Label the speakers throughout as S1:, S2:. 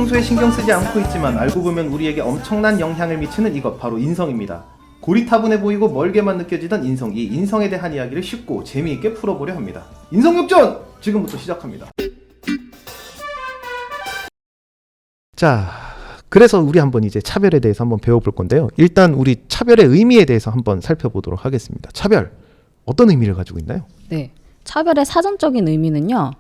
S1: 평소에 신경 쓰지 않고 있지만 알고 보면 우리에게 엄청난 영향을 미치는 이것 바로 인성입니다. 고리타분해 보이고 멀게만 느껴지던 인성, 이 인성에 대한 이야기를 쉽고 재미있게 풀어보려 합니다. 인성역전! 지금부터 시작합니다. 자, 그래서 우리 한번 이제 차별에 대해서 한번 배워볼 건데요. 일단 우리 차별의 의미에 대해서 한번 살펴보도록 하겠습니다. 차별, 어떤 의미를 가지고 있나요?
S2: 네, 차별의 사전적인 의미는요.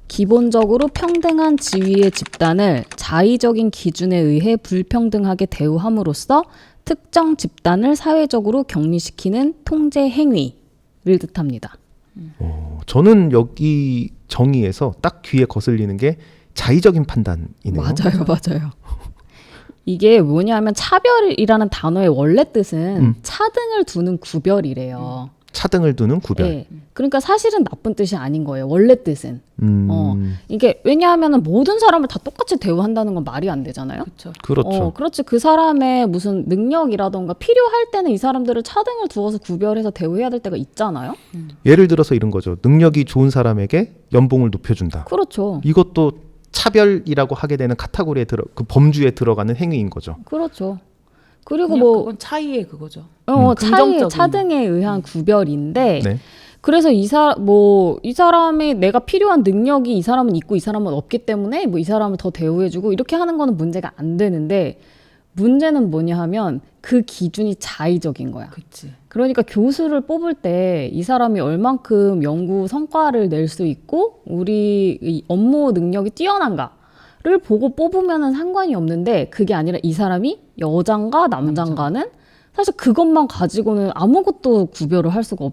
S2: 기본적으로 평등한 지위의 집단을 자의적인 기준에 의해 불평등하게 대우함으로써 특정 집단을 사회적으로 격리시키는 통제 행위를 뜻합니다.
S1: 저는 여기 정의에서 딱 귀에 거슬리는 게 자의적인 판단이네요.
S2: 맞아요. 이게 뭐냐면 차별이라는 단어의 원래 뜻은 차등을 두는 구별이래요.
S1: 차등을 두는 구별.
S2: 네. 그러니까 사실은 나쁜 뜻이 아닌 거예요. 원래 뜻은. 이게 왜냐하면 모든 사람을 다 똑같이 대우한다는 건 말이 안 되잖아요.
S1: 그렇죠.
S2: 그렇지. 그 사람의 무슨 능력이라던가 필요할 때는 이 사람들을 차등을 두어서 구별해서 대우해야 될 때가 있잖아요.
S1: 예를 들어서 이런 거죠. 능력이 좋은 사람에게 연봉을 높여준다.
S2: 그렇죠.
S1: 이것도 차별이라고 하게 되는 카테고리에 그 범주에 들어가는 행위인 거죠.
S2: 그렇죠. 그리고
S3: 그건 차이의 그거죠.
S2: 차등에 의한 구별인데,
S1: 네.
S2: 그래서 이 사람의 내가 필요한 능력이 이 사람은 있고 이 사람은 없기 때문에 이 사람을 더 대우해주고 이렇게 하는 거는 문제가 안 되는데, 문제는 뭐냐 하면 그 기준이 자의적인 거야.
S3: 그치.
S2: 그러니까 교수를 뽑을 때 이 사람이 얼만큼 연구 성과를 낼 수 있고 우리 이 업무 능력이 뛰어난가를 보고 뽑으면은 상관이 없는데, 그게 아니라 이 사람이 여잔가 남잔가는 사실 그것만 가지고는 아무것도 구별을 할 수가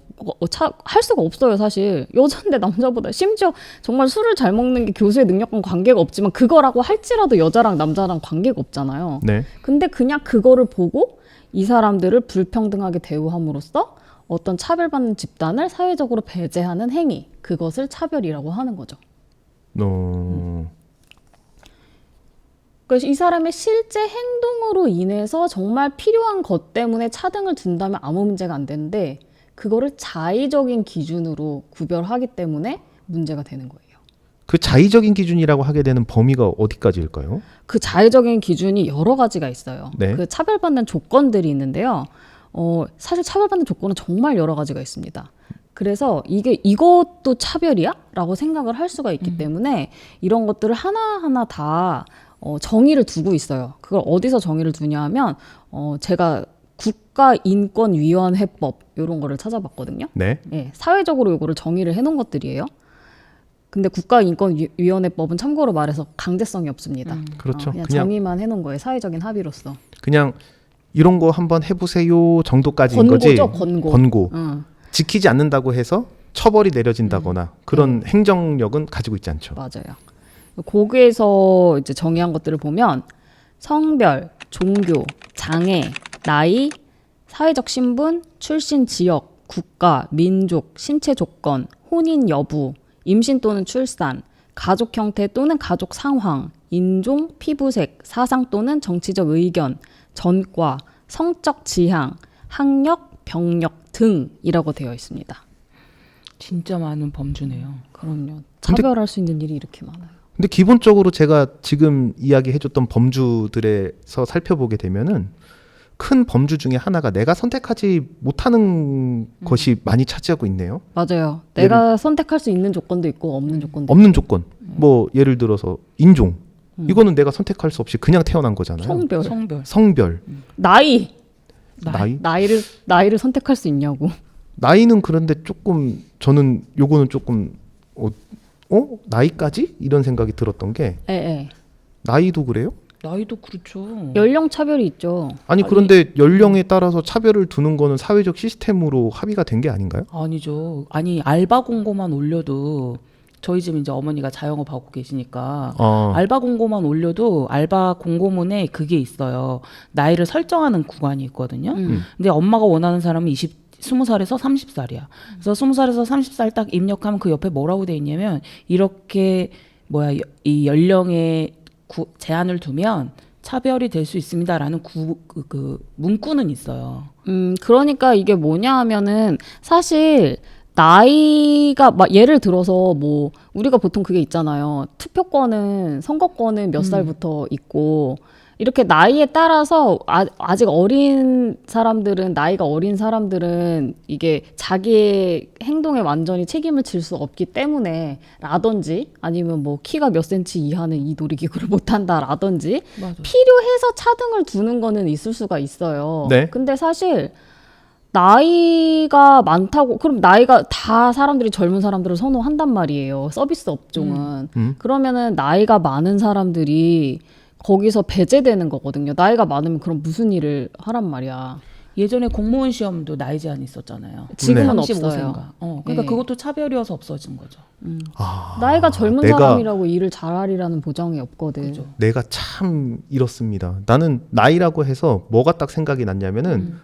S2: 없어요. 사실 여잔데 남자보다, 심지어 정말 술을 잘 먹는 게 교수의 능력과는 관계가 없지만 그거라고 할지라도 여자랑 남자랑 관계가 없잖아요.
S1: 네.
S2: 근데 그냥 그거를 보고 이 사람들을 불평등하게 대우함으로써 어떤 차별받는 집단을 사회적으로 배제하는 행위, 그것을 차별이라고 하는 거죠. 그래서 이 사람의 실제 행동으로 인해서 정말 필요한 것 때문에 차등을 둔다면 아무 문제가 안 되는데, 그거를 자의적인 기준으로 구별하기 때문에 문제가 되는 거예요.
S1: 그 자의적인 기준이라고 하게 되는 범위가 어디까지일까요?
S2: 그 자의적인 기준이 여러 가지가 있어요.
S1: 네.
S2: 그 차별받는 조건들이 있는데요. 사실 차별받는 조건은 정말 여러 가지가 있습니다. 그래서 이것도 차별이야? 라고 생각을 할 수가 있기 때문에 이런 것들을 하나하나 다 정의를 두고 있어요. 그걸 어디서 정의를 두냐 하면 제가 국가인권위원회법 이런 거를 찾아봤거든요.
S1: 네.
S2: 네, 사회적으로 이거를 정의를 해놓은 것들이에요. 근데 국가인권위원회법은 참고로 말해서 강제성이 없습니다.
S1: 그렇죠.
S2: 그냥 정의만 해놓은 거예요. 사회적인 합의로서.
S1: 그냥 이런 거 한번 해보세요 정도까지인 거지. 권고. 지키지 않는다고 해서 처벌이 내려진다거나 그런 행정력은 가지고 있지 않죠.
S2: 맞아요. 거기에서 이제 정의한 것들을 보면 성별, 종교, 장애, 나이, 사회적 신분, 출신 지역, 국가, 민족, 신체 조건, 혼인 여부, 임신 또는 출산, 가족 형태 또는 가족 상황, 인종, 피부색, 사상 또는 정치적 의견, 전과, 성적 지향, 학력, 병력 등이라고 되어 있습니다.
S3: 진짜 많은 범주네요.
S2: 그럼요. 차별할 수 있는 일이 이렇게 많아요.
S1: 근데 기본적으로 제가 지금 이야기해줬던 범주들에서 살펴보게 되면은 큰 범주 중에 하나가 내가 선택하지 못하는 것이 많이 차지하고 있네요.
S2: 맞아요. 내가 선택할 수 있는 조건도 있고 없는 조건도
S1: 없는 조건. 뭐 예를 들어서 인종. 이거는 내가 선택할 수 없이 그냥 태어난 거잖아요. 성별.
S2: 나이를 선택할 수 있냐고.
S1: 나이는 그런데 조금 저는 요거는 조금 나이까지? 이런 생각이 들었던 게 나이도 그래요?
S3: 나이도 그렇죠.
S2: 연령 차별이 있죠.
S1: 아니 그런데 연령에 따라서 차별을 두는 거는 사회적 시스템으로 합의가 된 게 아닌가요?
S3: 아니죠. 아니 알바 공고만 올려도 저희 집 이제 어머니가 자영업 하고 계시니까 알바 공고만 올려도 알바 공고문에 그게 있어요. 나이를 설정하는 구간이 있거든요. 근데 엄마가 원하는 사람은 20살에서 30살이야. 그래서 20살에서 30살 딱 입력하면 그 옆에 뭐라고 돼 있냐면 이렇게 이 연령에 제한을 두면 차별이 될 수 있습니다라는 그 문구는 있어요.
S2: 그러니까 이게 뭐냐 하면은 사실 나이가 막 예를 들어서 뭐 우리가 보통 그게 있잖아요. 투표권은 선거권은 몇 살부터 있고 이렇게 나이에 따라서 아직 어린 사람들은 나이가 어린 사람들은 이게 자기의 행동에 완전히 책임을 질 수 없기 때문에 라든지 아니면 뭐 키가 몇 센치 이하는 이 놀이기구를 못 한다라든지
S3: 맞아.
S2: 필요해서 차등을 두는 거는 있을 수가 있어요.
S1: 네.
S2: 근데 사실 나이가 많다고 그럼 나이가 다 사람들이 젊은 사람들을 선호한단 말이에요. 서비스 업종은. 그러면은 나이가 많은 사람들이 거기서 배제되는 거거든요. 나이가 많으면 그럼 무슨 일을 하란 말이야.
S3: 예전에 공무원 시험도 나이 제한 있었잖아요.
S2: 지금은
S3: 네.
S2: 없어요.
S3: 35세인가. 그러니까
S2: 네.
S3: 그것도 차별이어서 없어진 거죠.
S2: 나이가 젊은
S1: 내가-
S2: 사람이라고 일을 잘하리라는 보장이 없거든.
S3: 그죠.
S1: 내가 참 이렇습니다. 나는 나이라고 해서 뭐가 딱 생각이 났냐면은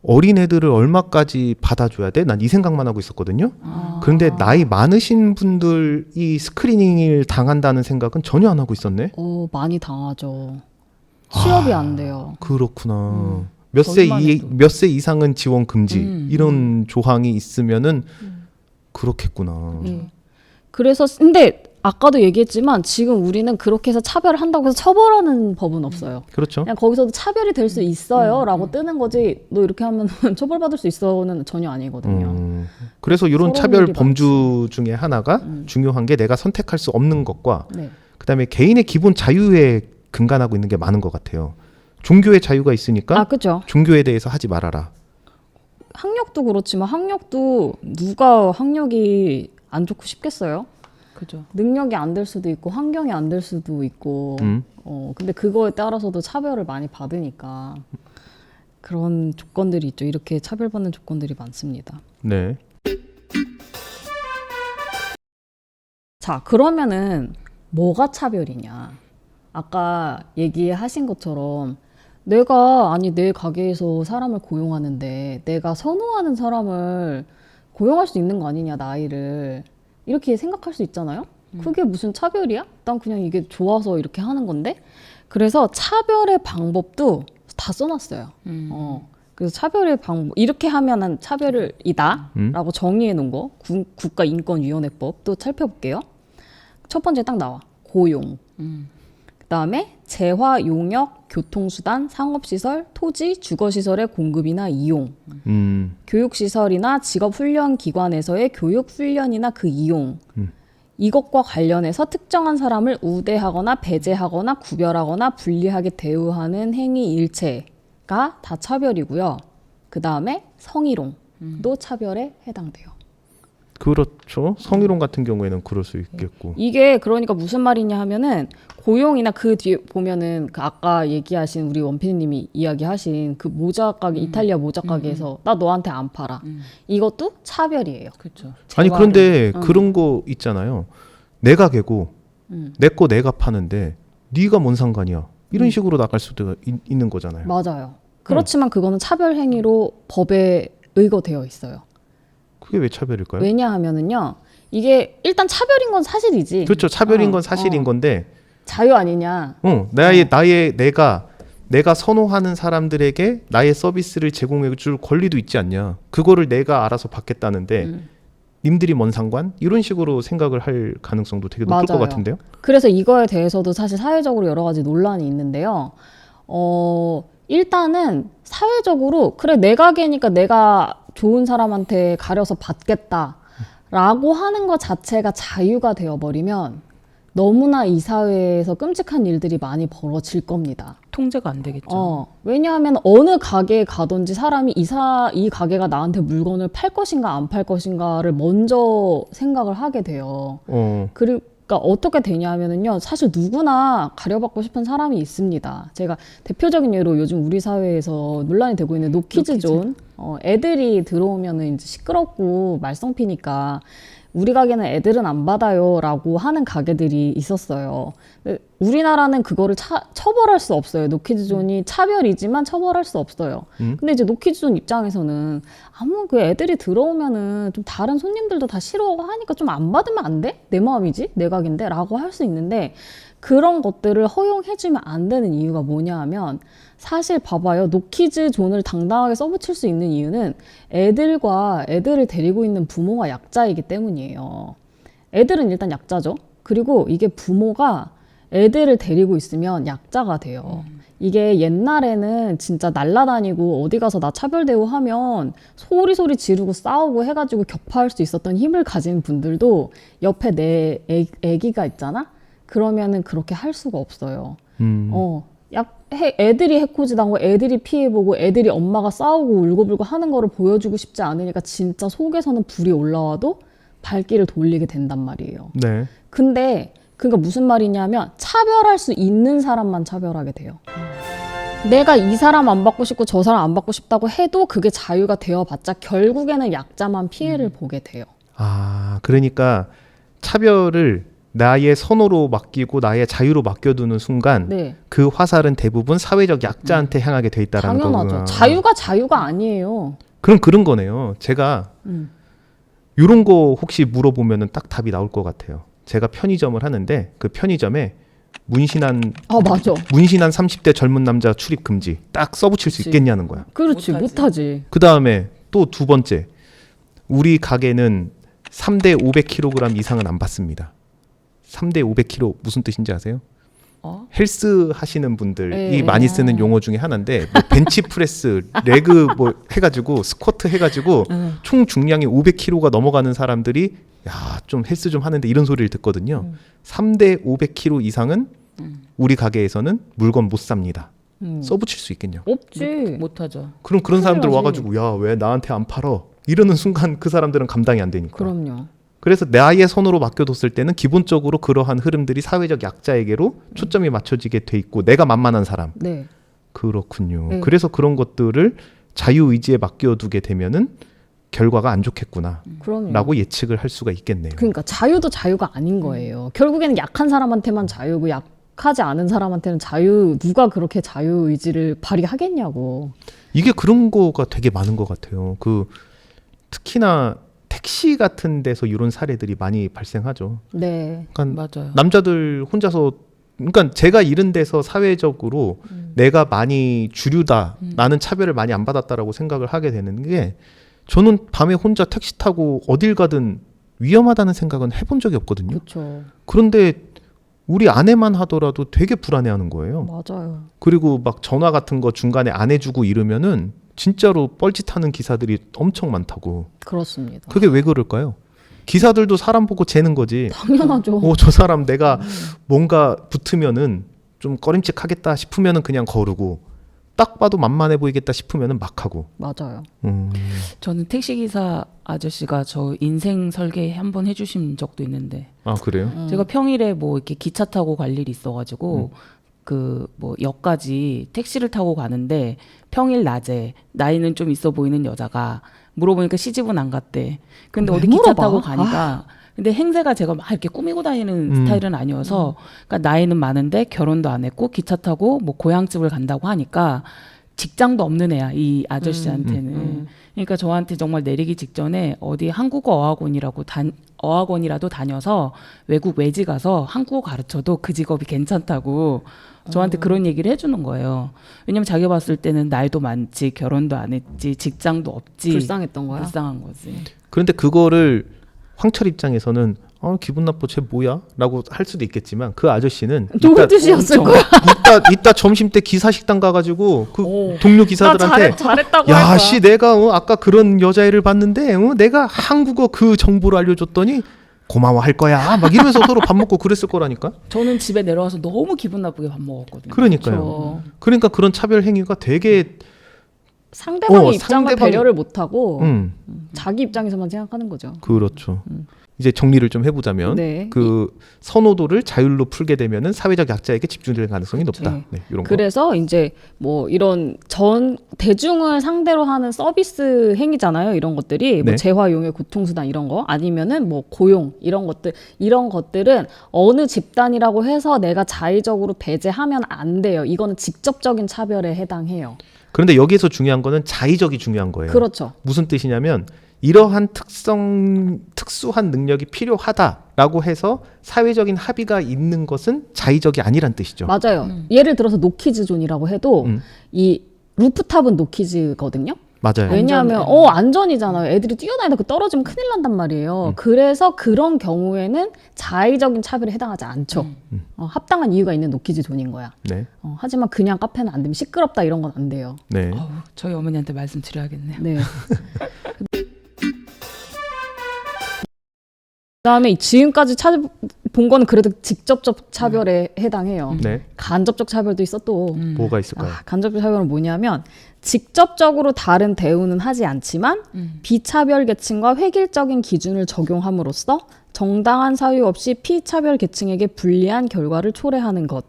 S1: 어린 애들을 얼마까지 받아줘야 돼? 난 이 생각만 하고 있었거든요. 그런데 나이 많으신 분들이 스크리닝을 당한다는 생각은 전혀 안 하고 있었네.
S2: 많이 당하죠. 취업이 안 돼요.
S1: 그렇구나.
S3: 저희만 해도.
S1: 몇 세 이상은 지원 금지 이런
S3: 음.
S1: 조항이 있으면은 그렇겠구나.
S2: 예. 그래서 근데 아까도 얘기했지만 지금 우리는 그렇게 해서 차별을 한다고 해서 처벌하는 법은 없어요.
S1: 그렇죠.
S2: 그냥 거기서도 차별이 될 수 있어요라고 뜨는 거지. 너 이렇게 하면 처벌받을 수 있어는 전혀 아니거든요.
S1: 그래서 이런
S2: 서러운
S1: 차별
S2: 일이
S1: 범주 중에 하나가 중요한 게 내가 선택할 수 없는 것과
S2: 네.
S1: 그다음에 개인의 기본 자유에 근간하고 있는 게 많은 것 같아요. 종교의 자유가 있으니까
S2: 그죠.
S1: 종교에 대해서 하지 말아라.
S2: 학력도 그렇지만 학력도 누가 학력이 안 좋고 싶겠어요?
S3: 그죠.
S2: 능력이 안 될 수도 있고 환경이 안 될 수도 있고 근데 그거에 따라서도 차별을 많이 받으니까 그런 조건들이 있죠. 이렇게 차별받는 조건들이 많습니다.
S1: 네.
S2: 자, 그러면은 뭐가 차별이냐? 아까 얘기하신 것처럼 내 가게에서 사람을 고용하는데 내가 선호하는 사람을 고용할 수 있는 거 아니냐, 나이를. 이렇게 생각할 수 있잖아요? 그게 무슨 차별이야? 난 그냥 이게 좋아서 이렇게 하는 건데? 그래서 차별의 방법도 다 써놨어요. 그래서 차별의 방법, 이렇게 하면은 차별이다 라고 정의해 놓은 거, 국가인권위원회법도 살펴볼게요. 첫 번째 딱 나와. 고용. 그 다음에 재화, 용역, 교통수단, 상업시설, 토지, 주거시설의 공급이나 이용, 교육시설이나 직업훈련기관에서의 교육훈련이나 그 이용, 이것과 관련해서 특정한 사람을 우대하거나 배제하거나 구별하거나 불리하게 대우하는 행위 일체가 다 차별이고요. 그 다음에 성희롱도 차별에 해당돼요.
S1: 그렇죠. 성희롱 같은 경우에는 그럴 수 있겠고.
S2: 이게 그러니까 무슨 말이냐 하면은 고용이나 그 뒤에 보면은 그 아까 얘기하신 우리 원피디님이 이야기하신 그 모자 가게 이탈리아 모자 가게에서 나 너한테 안 팔아. 이것도 차별이에요.
S3: 그렇죠.
S1: 아니
S2: 재활용.
S1: 그런데 그런 거 있잖아요. 내 가게고 내 거 내가 파는데 네가 뭔 상관이야. 이런 식으로 나갈 수도 있는 거잖아요.
S2: 맞아요. 그렇지만 그거는 차별 행위로 법에 의거되어 있어요.
S1: 그게 왜 차별일까요?
S2: 왜냐하면은요. 이게 일단 차별인 건 사실이지.
S1: 그렇죠. 차별인 건 사실인 건데
S2: 자유 아니냐.
S1: 내가 선호하는 사람들에게 나의 서비스를 제공해 줄 권리도 있지 않냐. 그거를 내가 알아서 받겠다는데 님들이 뭔 상관? 이런 식으로 생각을 할 가능성도 되게 높을 것
S2: 맞아요.
S1: 같은데요.
S2: 그래서 이거에 대해서도 사실 사회적으로 여러 가지 논란이 있는데요. 일단은 사회적으로 그래 내 가게니까 내가 좋은 사람한테 가려서 받겠다라고 하는 것 자체가 자유가 되어버리면 너무나 이 사회에서 끔찍한 일들이 많이 벌어질 겁니다.
S3: 통제가 안 되겠죠.
S2: 왜냐하면 어느 가게에 가든지 사람이 이 가게가 나한테 물건을 팔 것인가 안 팔 것인가를 먼저 생각을 하게 돼요. 그러니까 어떻게 되냐면은요, 사실 누구나 가려받고 싶은 사람이 있습니다. 제가 대표적인 예로 요즘 우리 사회에서 논란이 되고 있는 노키즈존. 애들이 들어오면은 이제 시끄럽고 말썽피니까 우리 가게는 애들은 안 받아요라고 하는 가게들이 있었어요. 근데 우리나라는 그거를 처벌할 수 없어요. 노키즈존이 차별이지만 처벌할 수 없어요. 근데 이제 노키즈존 입장에서는 그 애들이 들어오면은 좀 다른 손님들도 다 싫어하고 하니까 좀 안 받으면 안 돼? 내 마음이지? 내 가게인데? 라고 할 수 있는데 그런 것들을 허용해주면 안 되는 이유가 뭐냐 하면 사실 봐봐요. 노키즈 존을 당당하게 써붙일 수 있는 이유는 애들을 데리고 있는 부모가 약자이기 때문이에요. 애들은 일단 약자죠. 그리고 이게 부모가 애들을 데리고 있으면 약자가 돼요. 이게 옛날에는 진짜 날라다니고 어디 가서 나 차별 대우하면 소리 지르고 싸우고 해가지고 격파할 수 있었던 힘을 가진 분들도 옆에 내 애기가 있잖아? 그러면은 그렇게 할 수가 없어요. 애들이 해코지 당하고 애들이 피해보고 애들이 엄마가 싸우고 울고불고 하는 거를 보여주고 싶지 않으니까 진짜 속에서는 불이 올라와도 발길을 돌리게 된단 말이에요.
S1: 네.
S2: 근데 그러니까 무슨 말이냐면 차별할 수 있는 사람만 차별하게 돼요. 내가 이 사람 안 받고 싶고 저 사람 안 받고 싶다고 해도 그게 자유가 되어봤자 결국에는 약자만 피해를 보게 돼요.
S1: 아, 그러니까 차별을 나의 선호로 맡기고 나의 자유로 맡겨두는 순간
S2: 네.
S1: 그 화살은 대부분 사회적 약자한테 향하게 돼 있다라는
S2: 당연하죠.
S1: 거구나.
S2: 자유가 아니에요.
S1: 그럼 그런 거네요. 제가 이런 거 혹시 물어보면은 딱 답이 나올 것 같아요. 제가 편의점을 하는데 그 편의점에 문신한
S2: 맞아.
S1: 30대 젊은 남자 출입 금지 딱 써붙일 수
S2: 그치.
S1: 있겠냐는 거야.
S2: 그렇지, 못하지.
S1: 그 다음에 또 두 번째, 우리 가게는 3대 500kg 이상은 안 받습니다. 3대 500kg 무슨 뜻인지 아세요? 헬스 하시는 분들이 많이 쓰는 용어 중에 하나인데 뭐 벤치프레스, 레그 뭐 해가지고 스쿼트 해가지고 총 중량이 500kg가 넘어가는 사람들이 야, 좀 헬스 좀 하는데 이런 소리를 듣거든요. 3대 500kg 이상은 우리 가게에서는 물건 못 삽니다. 써붙일 수 있겠냐?
S2: 없지.
S3: 못하죠.
S1: 그럼 그런 사람들
S2: 큰일 나지.
S1: 와가지고 야, 왜 나한테 안 팔어? 이러는 순간 그 사람들은 감당이 안 되니까.
S2: 그럼요.
S1: 그래서 나의 손으로 맡겨뒀을 때는 기본적으로 그러한 흐름들이 사회적 약자에게로 초점이 맞춰지게 돼 있고 내가 만만한 사람.
S2: 네.
S1: 그렇군요.
S2: 네.
S1: 그래서 그런 것들을 자유의지에 맡겨두게 되면은 결과가 안 좋겠구나
S2: 그럼요.
S1: 라고 예측을 할 수가 있겠네요.
S2: 그러니까 자유도 자유가 아닌 거예요. 결국에는 약한 사람한테만 자유고 약하지 않은 사람한테는 자유, 누가 그렇게 자유의지를 발휘하겠냐고.
S1: 이게 그런 거가 되게 많은 것 같아요. 그 특히나 택시 같은 데서 이런 사례들이 많이 발생하죠.
S2: 네.
S1: 그러니까
S3: 맞아요.
S1: 남자들 혼자서, 그러니까 제가 이런 데서 사회적으로 내가 많이 주류다, 나는 차별을 많이 안 받았다라고 생각을 하게 되는 게, 저는 밤에 혼자 택시 타고 어딜 가든 위험하다는 생각은 해본 적이 없거든요.
S2: 그렇죠.
S1: 그런데 우리 아내만 하더라도 되게 불안해하는 거예요.
S2: 맞아요.
S1: 그리고 막 전화 같은 거 중간에 안 해주고 이러면은 진짜로 뻘짓하는 기사들이 엄청 많다고.
S2: 그렇습니다.
S1: 그게 왜 그럴까요? 기사들도 사람 보고 재는 거지.
S2: 당연하죠.
S1: 저 사람 내가 뭔가 붙으면은 좀 꺼림칙하겠다 싶으면은 그냥 거르고, 딱 봐도 만만해 보이겠다 싶으면은 막 하고.
S2: 맞아요.
S3: 저는 택시기사 아저씨가 저 인생 설계 한번 해주신 적도 있는데,
S1: 아, 그래요?
S3: 제가 평일에 뭐 이렇게 기차 타고 갈 일이 있어가지고 그 뭐 역까지 택시를 타고 가는데 평일 낮에 나이는 좀 있어 보이는 여자가 물어보니까 시집은 안 갔대. 근데
S2: 왜
S3: 어디 기차
S2: 물어봐?
S3: 타고 가니까 근데 행세가 제가 막 이렇게 꾸미고 다니는 스타일은 아니어서 그러니까 나이는 많은데 결혼도 안 했고 기차 타고 뭐 고향집을 간다고 하니까 직장도 없는 애야, 이 아저씨한테는. 그러니까 저한테 정말 내리기 직전에 어디 한국어 어학원이라도 다녀서 외국 외지 가서 한국어 가르쳐도 그 직업이 괜찮다고 저한테 그런 얘기를 해주는 거예요. 왜냐면 자기 봤을 때는 나이도 많지, 결혼도 안 했지, 직장도 없지.
S2: 불쌍했던 거야.
S3: 불쌍한 거지.
S1: 그런데 그거를 황철 입장에서는 기분 나빠, 쟤 뭐야? 라고 할 수도 있겠지만, 그 아저씨는
S2: 누구 뜻이었을 거야?
S1: 이따 점심 때 기사 식당 가가지고 그 동료 기사들한테
S2: 잘했다고 할
S1: 야,
S2: 거야.
S1: 씨, 내가 아까 그런 여자애를 봤는데 내가 한국어 그 정보를 알려줬더니 고마워할 거야. 막 이러면서 서로 밥 먹고 그랬을 거라니까.
S3: 저는 집에 내려와서 너무 기분 나쁘게 밥 먹었거든요.
S1: 그러니까요. 그러니까 그런 차별 행위가 되게
S2: 상대방의 입장을
S1: 상대방이-
S2: 배려를 못하고
S1: 음,
S2: 자기 입장에서만 생각하는 거죠.
S1: 그렇죠. 이제 정리를 좀 해보자면
S2: 네.
S1: 그 선호도를 자율로 풀게 되면은 사회적 약자에게 집중될 가능성이 높다.
S2: 네.
S1: 네, 이런 거.
S2: 그래서 이제 뭐 이런 대중을 상대로 하는 서비스 행위잖아요. 이런 것들이 뭐
S1: 네.
S2: 재화용의 고통수단 이런 거 아니면은 뭐 고용 이런 것들은 어느 집단이라고 해서 내가 자의적으로 배제하면 안 돼요. 이거는 직접적인 차별에 해당해요.
S1: 그런데 여기에서 중요한 거는 자의적이 중요한 거예요.
S2: 그렇죠.
S1: 무슨 뜻이냐면
S4: 이러한 특수한 능력이 필요하다라고 해서 사회적인 합의가 있는 것은 자의적이 아니란 뜻이죠.
S2: 맞아요. 예를 들어서 노키즈존이라고 해도
S4: 음.
S2: 이 루프탑은 노키즈거든요.
S4: 맞아요.
S2: 왜냐하면 안전이잖아요. 애들이 뛰어다니다 떨어지면 큰일 난단 말이에요. 그래서 그런 경우에는 자의적인 차별에 해당하지 않죠. 합당한 이유가 있는 노키즈 존인 거야.
S4: 네.
S2: 하지만 그냥 카페는 안 되면 시끄럽다 이런 건 안 돼요.
S4: 네.
S3: 어우, 저희 어머니한테 말씀드려야겠네요.
S2: 네. 그다음에 지금까지 본 거는 그래도 직접적 차별에 해당해요.
S4: 네.
S2: 간접적 차별도 있어 또.
S4: 뭐가 있을까요?
S2: 간접적 차별은 뭐냐면 직접적으로 다른 대우는 하지 않지만 비차별 계층과 획일적인 기준을 적용함으로써 정당한 사유 없이 피차별 계층에게 불리한 결과를 초래하는 것.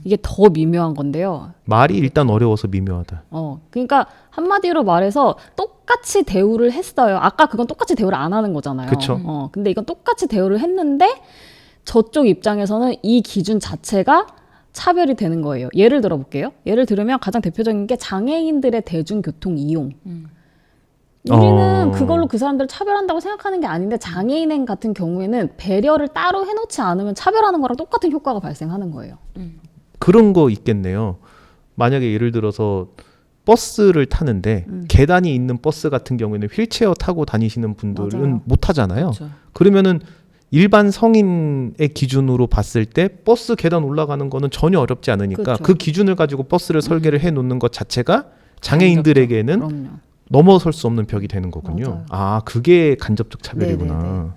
S2: 이게 더 미묘한 건데요.
S4: 말이 일단 어려워서 미묘하다.
S2: 그러니까 한마디로 말해서 똑같이 대우를 했어요. 아까 그건 똑같이 대우를 안 하는 거잖아요.
S4: 그쵸.
S2: 근데 이건 똑같이 대우를 했는데 저쪽 입장에서는 이 기준 자체가 차별이 되는 거예요. 예를 들어 볼게요. 예를 들면 가장 대표적인 게 장애인들의 대중교통 이용. 우리는 그걸로 그 사람들을 차별한다고 생각하는 게 아닌데 장애인 같은 경우에는 배려를 따로 해놓지 않으면 차별하는 거랑 똑같은 효과가 발생하는 거예요.
S4: 그런 거 있겠네요. 만약에 예를 들어서 버스를 타는데 계단이 있는 버스 같은 경우에는 휠체어 타고 다니시는 분들은
S2: 맞아요.
S4: 못 타잖아요.
S3: 그렇죠.
S4: 그러면은 일반 성인의 기준으로 봤을 때 버스 계단 올라가는 거는 전혀 어렵지 않으니까
S2: 그렇죠.
S4: 그 기준을 가지고 버스를 설계를 해 놓는 것 자체가 장애인들에게는
S2: 그럼요.
S4: 넘어설 수 없는 벽이 되는 거군요.
S2: 맞아요.
S4: 아, 그게 간접적 차별이구나.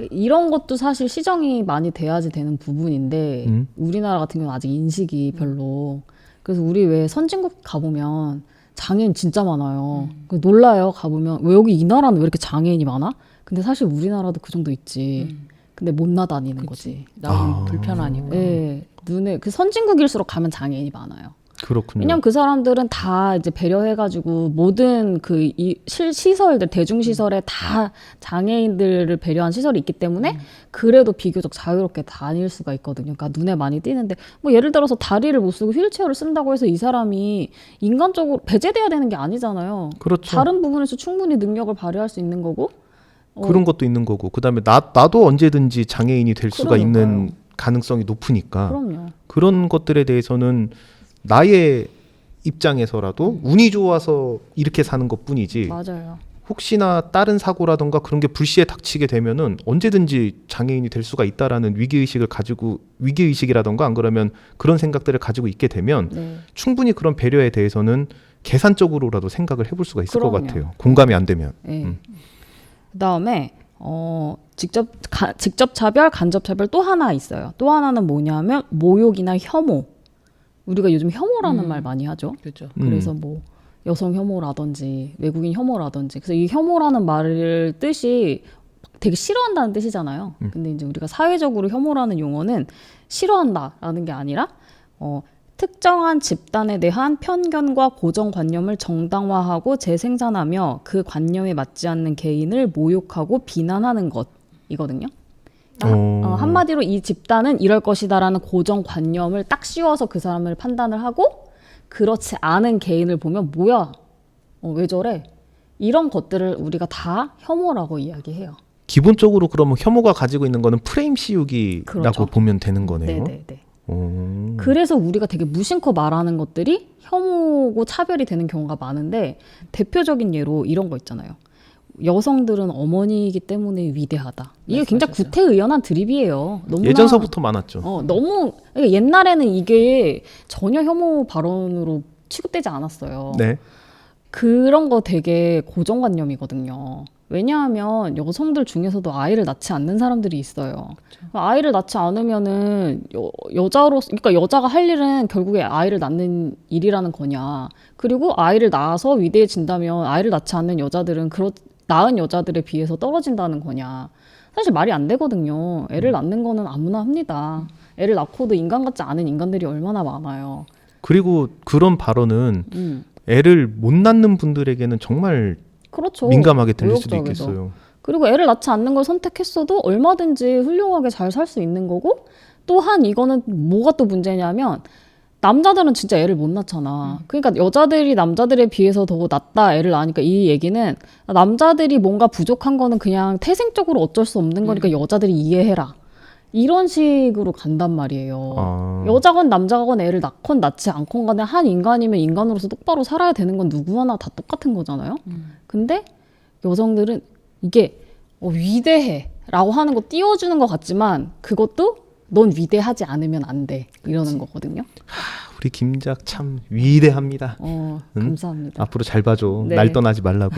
S2: 이런 것도 사실 시정이 많이 돼야지 되는 부분인데 우리나라 같은 경우는 아직 인식이 별로. 그래서 우리 왜 선진국 가보면 장애인 진짜 많아요. 놀라요. 가보면 왜 여기 이 나라는 왜 이렇게 장애인이 많아? 근데 사실 우리나라도 그 정도 있지. 근데 못 나다니는 거지.
S3: 나는 불편하니까.
S2: 네, 눈에 그 선진국일수록 가면 장애인이 많아요.
S4: 그렇군요.
S2: 왜냐면 그 사람들은 다 이제 배려해가지고 모든 그 시설들 대중시설에 다 장애인들을 배려한 시설이 있기 때문에 그래도 비교적 자유롭게 다닐 수가 있거든요. 그러니까 눈에 많이 띄는데 뭐 예를 들어서 다리를 못 쓰고 휠체어를 쓴다고 해서 이 사람이 인간적으로 배제돼야 되는 게 아니잖아요.
S4: 그렇죠.
S2: 다른 부분에서 충분히 능력을 발휘할 수 있는 거고.
S4: 그런 것도 있는 거고 그다음에 나도 언제든지 장애인이 될 수가
S2: 그러니까요.
S4: 있는 가능성이 높으니까
S2: 그럼요.
S4: 그런 것들에 대해서는 나의 입장에서라도 운이 좋아서 이렇게 사는 것뿐이지
S2: 맞아요.
S4: 혹시나 다른 사고라던가 그런 게 불시에 닥치게 되면은 언제든지 장애인이 될 수가 있다라는 위기의식이라던가 안 그러면 그런 생각들을 가지고 있게 되면
S2: 네.
S4: 충분히 그런 배려에 대해서는 계산적으로라도 생각을 해볼 수가 있을 것
S2: 그럼요.
S4: 같아요. 공감이 안 되면.
S2: 네. 그다음에 직접 차별, 간접 차별 또 하나 있어요. 또 하나는 뭐냐면 모욕이나 혐오. 우리가 요즘 혐오라는 말 많이 하죠.
S3: 그렇죠.
S2: 그래서 뭐 여성 혐오라든지 외국인 혐오라든지 그래서 이 혐오라는 말을 뜻이 되게 싫어한다는 뜻이잖아요. 근데 이제 우리가 사회적으로 혐오라는 용어는 싫어한다라는 게 아니라 특정한 집단에 대한 편견과 고정관념을 정당화하고 재생산하며 그 관념에 맞지 않는 개인을 모욕하고 비난하는 것이거든요. 한마디로 이 집단은 이럴 것이다라는 고정관념을 딱 씌워서 그 사람을 판단을 하고 그렇지 않은 개인을 보면 뭐야? 왜 저래? 이런 것들을 우리가 다 혐오라고 이야기해요.
S4: 기본적으로 그러면 혐오가 가지고 있는 거는 프레임 씌우기라고
S2: 그렇죠.
S4: 보면 되는 거네요.
S2: 네네네.
S4: 오.
S2: 그래서 우리가 되게 무심코 말하는 것들이 혐오고 차별이 되는 경우가 많은데 대표적인 예로 이런 거 있잖아요. 여성들은 어머니이기 때문에 위대하다. 이게 굉장히 구태의연한 드립이에요. 너무나,
S4: 예전서부터 많았죠.
S2: 너무 그러니까 옛날에는 이게 전혀 혐오 발언으로 취급되지 않았어요.
S4: 네.
S2: 그런 거 되게 고정관념이거든요. 왜냐하면 여성들 중에서도 아이를 낳지 않는 사람들이 있어요. 아이를 낳지 않으면은 그러니까 여자가 할 일은 결국에 아이를 낳는 일이라는 거냐. 그리고 아이를 낳아서 위대해진다면 아이를 낳지 않는 여자들은 낳은 여자들에 비해서 떨어진다는 거냐. 사실 말이 안 되거든요. 애를 낳는 거는 아무나 합니다. 애를 낳고도 인간 같지 않은 인간들이 얼마나 많아요.
S4: 그리고 그런 발언은 애를 못 낳는 분들에게는 정말
S2: 그렇죠.
S4: 민감하게 들릴 수도
S2: 모욕적이죠.
S4: 있겠어요.
S2: 그리고 애를 낳지 않는 걸 선택했어도 얼마든지 훌륭하게 잘 살 수 있는 거고 또한 이거는 뭐가 또 문제냐면 남자들은 진짜 애를 못 낳잖아. 그러니까 여자들이 남자들에 비해서 더 낫다 애를 낳으니까 이 얘기는 남자들이 뭔가 부족한 거는 그냥 태생적으로 어쩔 수 없는 거니까 여자들이 이해해라. 이런 식으로 간단 말이에요. 여자건 남자건 애를 낳건 낳지 않건 간에 한 인간이면 인간으로서 똑바로 살아야 되는 건 누구 하나 다 똑같은 거잖아요. 근데 여성들은 이게 위대해 라고 하는 거 띄워주는 것 같지만 그것도 넌 위대하지 않으면 안 돼. 이러는 거거든요.
S4: 우리 김작 참 위대합니다.
S2: 감사합니다.
S4: 앞으로 잘 봐줘.
S2: 네.
S4: 날 떠나지 말라고.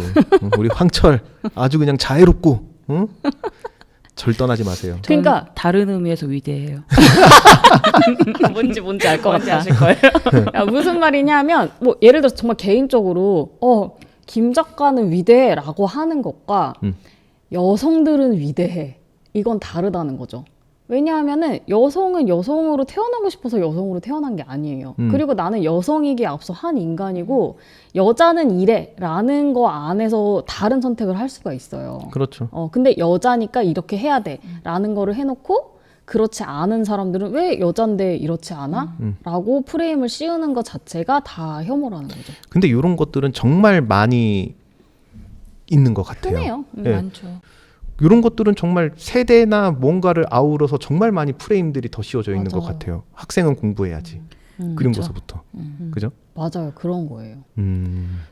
S4: 우리 황철 아주 그냥 자애롭고 응? 절 떠나지 마세요.
S2: 그러니까
S3: 다른 의미에서 위대해요.
S2: 뭔지 알 것 같아. 아실 거예요. 야, 무슨 말이냐면 뭐 예를 들어서 정말 개인적으로 김 작가는 위대해라고 하는 것과 여성들은 위대해. 이건 다르다는 거죠. 왜냐하면은 여성은 여성으로 태어나고 싶어서 여성으로 태어난 게 아니에요. 그리고 나는 여성이기에 앞서 한 인간이고 여자는 이래라는 거 안에서 다른 선택을 할 수가 있어요.
S4: 그렇죠.
S2: 근데 여자니까 이렇게 해야 돼라는 거를 해놓고 그렇지 않은 사람들은 왜 여잔데 이렇지 않아? 라고 프레임을 씌우는 것 자체가 다 혐오라는 거죠.
S4: 근데 이런 것들은 정말 많이 있는 것 같아요.
S2: 흔해요.
S4: 네.
S3: 많죠.
S4: 이런 것들은 정말 세대나 뭔가를 아우러서 정말 많이 프레임들이 더 씌워져 있는
S2: 맞아.
S4: 것 같아요. 학생은 공부해야지. 그런
S3: 그쵸.
S4: 것부터. 그죠?
S2: 맞아요. 그런 거예요.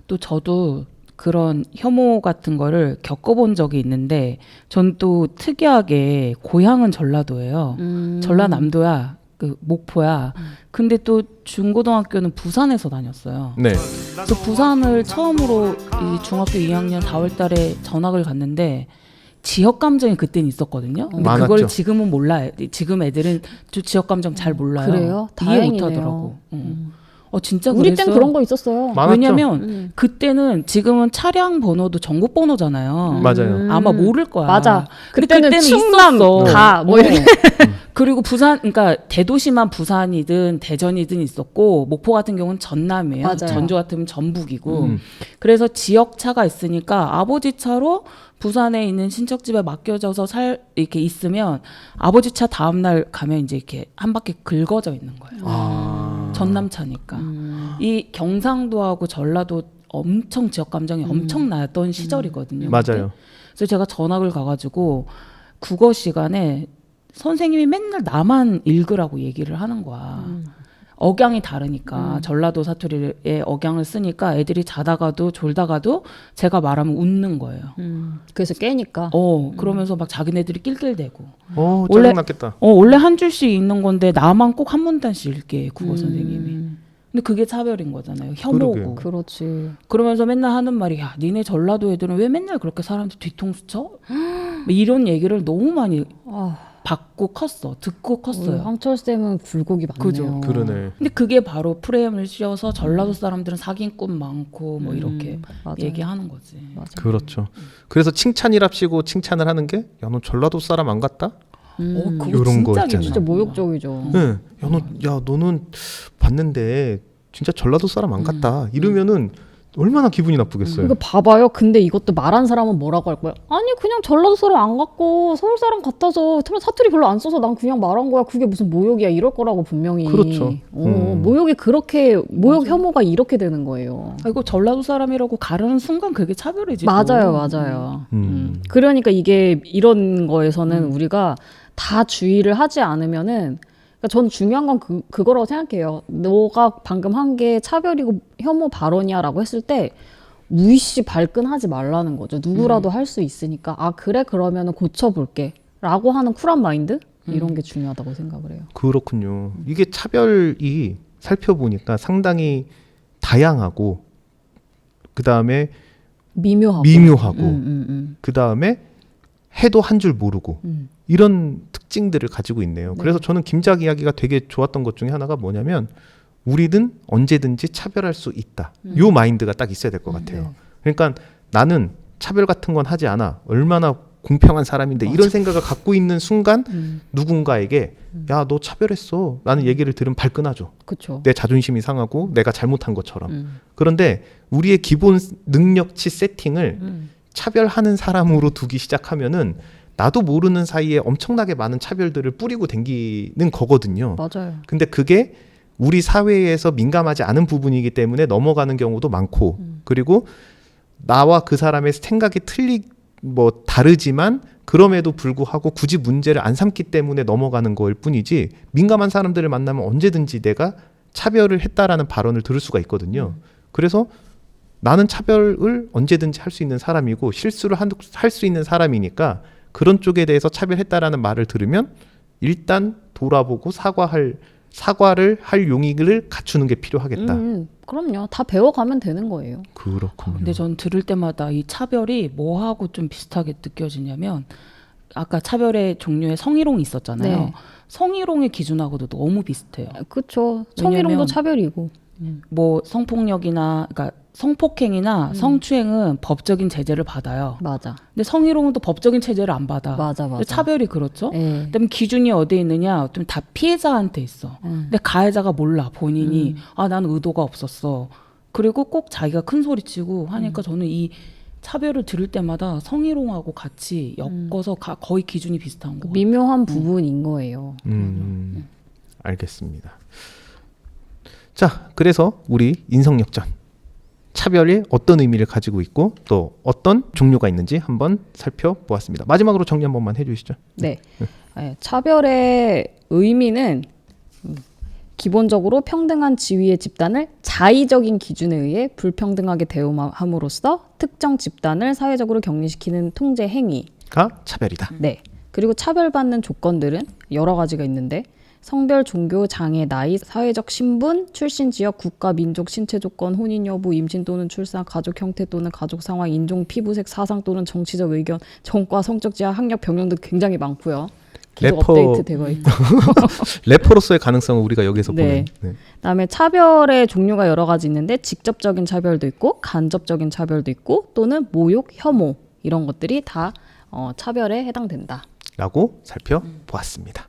S3: 또 저도 그런 혐오 같은 거를 겪어본 적이 있는데 전 또 특이하게 고향은 전라도예요. 전라남도야. 그 목포야. 근데 또 중고등학교는 부산에서 다녔어요.
S4: 네.
S3: 또 부산을 처음으로 이 중학교 2학년 4월 달에 전학을 갔는데 지역 감정이 그때는 있었거든요. 근데
S4: 많았죠.
S3: 그걸 지금은 몰라요. 지금 애들은 저 지역 감정 잘 몰라요.
S2: 그래요?
S3: 이해
S2: 다행이네요.
S3: 못 하더라고. 진짜
S2: 우리
S3: 그랬어요.
S2: 땐 그런 거 있었어요.
S4: 많았죠.
S3: 왜냐면 그때는 지금은 차량 번호도 전국 번호잖아요.
S4: 맞아요.
S3: 아마 모를 거야.
S2: 맞아.
S3: 근데
S2: 그때는 충남
S3: 있었어.
S2: 가 뭐 이렇게.
S3: 그리고 부산, 그러니까 대도시만 부산이든 대전이든 있었고 목포 같은 경우는 전남이에요.
S2: 맞아요.
S3: 전주 같으면 전북이고. 그래서 지역 차가 있으니까 아버지 차로 부산에 있는 친척 집에 맡겨져서 이렇게 있으면 아버지 차 다음 날 가면 이제 이렇게 한 바퀴 긁어져 있는 거예요. 전남 차니까. 이 경상도하고 전라도 엄청 지역 감정이 엄청 나던 시절이거든요.
S4: 맞아요.
S3: 그래서 제가 전학을 가가지고 국어 시간에 선생님이 맨날 나만 읽으라고 얘기를 하는 거야. 억양이 다르니까 전라도 사투리의 억양을 쓰니까 애들이 자다가도 졸다가도 제가 말하면 웃는 거예요.
S2: 그래서 깨니까.
S3: 그러면서 막 자기네들이 낄낄대고.
S4: 원래 짜증났겠다.
S3: 원래 한 줄씩 읽는 건데 나만 꼭 한 문단씩 읽게 국어 선생님이. 근데 그게 차별인 거잖아요. 혐오고.
S4: 그러게요.
S2: 그렇지.
S3: 그러면서 맨날 하는 말이 야 니네 전라도 애들은 왜 맨날 그렇게 사람들 뒤통수 쳐? 뭐 이런 얘기를 너무 많이 받고 컸어. 듣고 컸어요.
S2: 황철 쌤은 굴곡이 많네요.
S3: 그죠.
S4: 그러네.
S3: 근데 그게 바로 프레임을 씌워서 전라도 사람들은 사기꾼 많고 뭐 이렇게
S2: 맞아요.
S3: 얘기하는 거지.
S2: 맞아요.
S4: 그렇죠. 그래서 칭찬이랍시고 칭찬을 하는 게 야 너 전라도 사람 안 같다?
S3: 그거
S4: 요런 거
S3: 진짜
S4: 있잖아.
S2: 진짜 모욕적이죠.
S4: 네. 너는 봤는데 진짜 전라도 사람 안 같다. 이러면은 얼마나 기분이 나쁘겠어요.
S2: 이거 봐봐요. 근데 이것도 말한 사람은 뭐라고 할 거야? 아니 그냥 전라도 사람 안 같고 서울 사람 같아서 사투리 별로 안 써서 난 그냥 말한 거야. 그게 무슨 모욕이야? 이럴 거라고 분명히.
S4: 그렇죠.
S2: 모욕이 그렇게 모욕 혐오가 이렇게 되는 거예요.
S3: 이거 전라도 사람이라고 가르는 순간 그게 차별이지. 또.
S2: 맞아요. 그러니까 이게 이런 거에서는 우리가 다 주의를 하지 않으면은. 그러니까 저는 중요한 건 그거라고 생각해요. 너가 방금 한 게 차별이고 혐오 발언이야라고 했을 때 무의시 발끈하지 말라는 거죠. 누구라도 할 수 있으니까 아 그래 그러면은 고쳐볼게 라고 하는 쿨한 마인드 이런 게 중요하다고 생각을 해요.
S4: 그렇군요. 이게 차별이 살펴보니까 상당히 다양하고 그 다음에 미묘하고 그 다음에 해도 한 줄 모르고 이런 특징들을 가지고 있네요. 그래서 저는 김작 이야기가 되게 좋았던 것 중에 하나가 뭐냐면 우리는 언제든지 차별할 수 있다. 요 마인드가 딱 있어야 될 것 같아요. 그러니까 나는 차별 같은 건 하지 않아. 얼마나 공평한 사람인데 이런 생각을 갖고 있는 순간 누군가에게 야, 너 차별했어. 라는 얘기를 들으면 발끈하죠.
S2: 그쵸.
S4: 내 자존심이 상하고 내가 잘못한 것처럼. 그런데 우리의 기본 능력치 세팅을 차별하는 사람으로 두기 시작하면은 나도 모르는 사이에 엄청나게 많은 차별들을 뿌리고 댕기는 거거든요.
S2: 맞아요.
S4: 근데 그게 우리 사회에서 민감하지 않은 부분이기 때문에 넘어가는 경우도 많고 그리고 나와 그 사람의 생각이 다르지만 그럼에도 불구하고 굳이 문제를 안 삼기 때문에 넘어가는 거일 뿐이지 민감한 사람들을 만나면 언제든지 내가 차별을 했다라는 발언을 들을 수가 있거든요. 그래서 나는 차별을 언제든지 할 수 있는 사람이고 실수를 할 수 있는 사람이니까 그런 쪽에 대해서 차별했다라는 말을 들으면 일단 돌아보고 사과를 할 용의를 갖추는 게 필요하겠다.
S2: 그럼요. 다 배워가면 되는 거예요.
S4: 그렇군요.
S3: 근데 전 들을 때마다 이 차별이 뭐하고 좀 비슷하게 느껴지냐면 아까 차별의 종류에 성희롱이 있었잖아요.
S2: 네.
S3: 성희롱의 기준하고도 너무 비슷해요.
S2: 그렇죠. 성희롱도
S3: 왜냐면
S2: 차별이고.
S3: 뭐 성폭력이나 그러니까 성폭행이나 성추행은 법적인 제재를 받아요.
S2: 맞아.
S3: 근데 성희롱은 또 법적인 제재를 안 받아.
S2: 맞아.
S3: 근데 차별이 그렇죠.
S2: 예.
S3: 그다음에 기준이 어디에 있느냐? 좀 다 피해자한테 있어. 근데 가해자가 몰라. 본인이 난 의도가 없었어. 그리고 꼭 자기가 큰 소리치고 하니까 저는 이 차별을 들을 때마다 성희롱하고 같이 엮어서 거의 기준이 비슷한 거 같아요.
S2: 미묘한 부분인 거예요.
S4: 알겠습니다. 자, 그래서 우리 인성역전 차별이 어떤 의미를 가지고 있고 또 어떤 종류가 있는지 한번 살펴보았습니다. 마지막으로 정리 한 번만 해주시죠.
S2: 네. 차별의 의미는 기본적으로 평등한 지위의 집단을 자의적인 기준에 의해 불평등하게 대우함으로써 특정 집단을 사회적으로 격리시키는 통제 행위가
S4: 차별이다.
S2: 네. 그리고 차별받는 조건들은 여러 가지가 있는데 성별, 종교, 장애, 나이, 사회적 신분, 출신 지역, 국가, 민족, 신체 조건, 혼인 여부, 임신 또는 출산, 가족 형태 또는 가족 상황, 인종, 피부색, 사상 또는 정치적 의견, 정과, 성적 지향, 학력, 병영 등 굉장히 많고요. 계속 업데이트 되고 있고.
S4: 래퍼로서의 가능성을 우리가 여기서
S2: 네.
S4: 보는.
S2: 그다음에 차별의 종류가 여러 가지 있는데 직접적인 차별도 있고 간접적인 차별도 있고 또는 모욕, 혐오 이런 것들이 다 차별에 해당된다.
S4: 라고 살펴보았습니다.